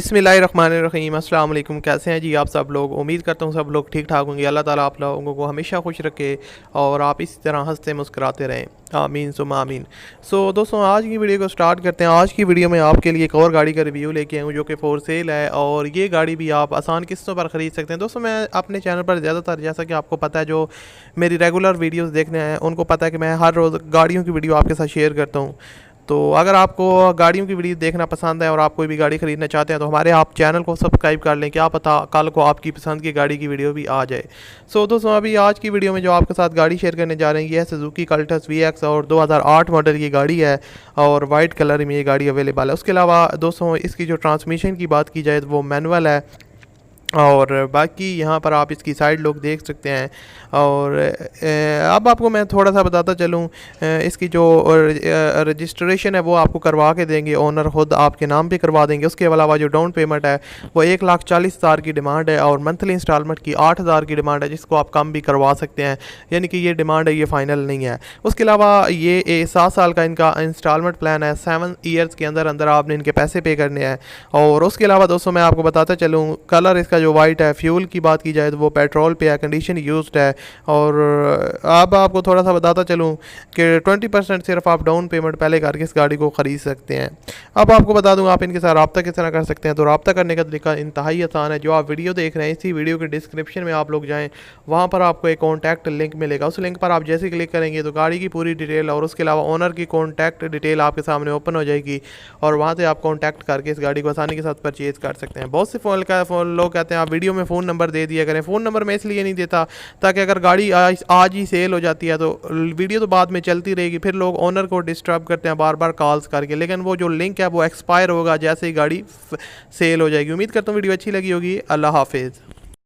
बिस्मिल्लाहिर्रहमानिर्रहीम। अस्सलाम वालेकुम। कैसे हैं जी आप सब लोग? उम्मीद करता हूँ सब लोग ठीक ठाक होंगे। अल्लाह ताला आप लोगों को हमेशा खुश रखे और आप इसी तरह हंसते मुस्कुराते रहें। आमीन सुम्मा आमीन। दोस्तों, आज की वीडियो को स्टार्ट करते हैं। आज की वीडियो में आपके लिए एक और गाड़ी का रिव्यू लेके आया हूँ जो कि फॉर सेल है, और ये गाड़ी भी आप आसान किस्तों पर ख़रीद सकते हैं। दोस्तों, मैं अपने चैनल पर ज़्यादातर, जैसा कि आपको पता है, जो मेरी रेगुलर वीडियोज़ देखने हैं उनको पता है कि मैं हर रोज़ गाड़ियों की वीडियो आपके साथ शेयर करता हूँ। तो अगर आपको गाड़ियों की वीडियो देखना पसंद है और आप कोई भी गाड़ी ख़रीदना चाहते हैं तो हमारे आप चैनल को सब्सक्राइब कर लें, क्या पता कल को आपकी पसंद की गाड़ी की वीडियो भी आ जाए। दोस्तों, अभी आज की वीडियो में जो आपके साथ गाड़ी शेयर करने जा रहे हैं ये है सुजुकी कल्टस VX, और 2008 मॉडल की गाड़ी है और वाइट कलर में ये गाड़ी अवेलेबल है। उसके अलावा दोस्तों, इसकी जो ट्रांसमिशन की बात की जाए तो वो मैनुअल है, और बाकी यहाँ पर आप इसकी साइड लुक देख सकते हैं। और अब आपको मैं थोड़ा सा बताता चलूँ, इसकी जो रजिस्ट्रेशन है वो आपको करवा के देंगे, ओनर ख़ुद आपके नाम पे करवा देंगे। उसके अलावा जो डाउन पेमेंट है वो 1,40,000 की डिमांड है, और मंथली इंस्टॉलमेंट की 8,000 की डिमांड है, जिसको आप कम भी करवा सकते हैं। यानी कि ये डिमांड है, ये फ़ाइनल नहीं है। उसके अलावा ये 7 साल का इनका इंस्टॉलमेंट प्लान है। 7 ईयर्स के अंदर अंदर आपने इनके पैसे पे करने हैं। और उसके अलावा दोस्तों, मैं आपको बताता चलूँ, कलर इसका जो वाइट है, फ्यूल की बात की जाए तो वो पेट्रोल पे है, कंडीशन यूज्ड है। और अब आपको थोड़ा सा बताता चलूँ कि 20% सिर्फ आप डाउन पेमेंट पहले करके इस गाड़ी को ख़रीद सकते हैं। अब आपको बता दूँ आप इनके साथ रब्ता किस तरह कर सकते हैं। तो रब्ता करने का तरीका इंतहाई आसान है। जो आप वीडियो देख रहे हैं, इसी वीडियो के डिस्क्रिप्शन में आप लोग जाएँ, वहाँ पर आपको एक कॉन्टैक्ट लिंक मिलेगा। उस लिंक पर आप जैसे क्लिक करेंगे तो गाड़ी की पूरी डिटेल और उसके अलावा ओनर की कॉन्टैक्ट डिटेल आपके सामने ओपन हो जाएगी, और वहाँ से आप कॉन्टैक्ट करके इस गाड़ी को आसानी के साथ परचेज़ कर सकते हैं। बहुत से फ़ोन लोग कहते हैं आप वीडियो में फ़ोन नंबर दे दिया करें। फ़ोन नंबर मैं इसलिए नहीं देता ताकि अगर गाड़ी आज ही सेल हो जाती है तो वीडियो तो बाद में चलती रहेगी, फिर लोग ओनर को डिस्टर्ब करते हैं बार बार कॉल्स करके, लेकिन वो जो लिंक है वो एक्सपायर होगा जैसे ही गाड़ी सेल हो जाएगी। उम्मीद करता हूँ वीडियो अच्छी लगी होगी। अल्लाह हाफिज़।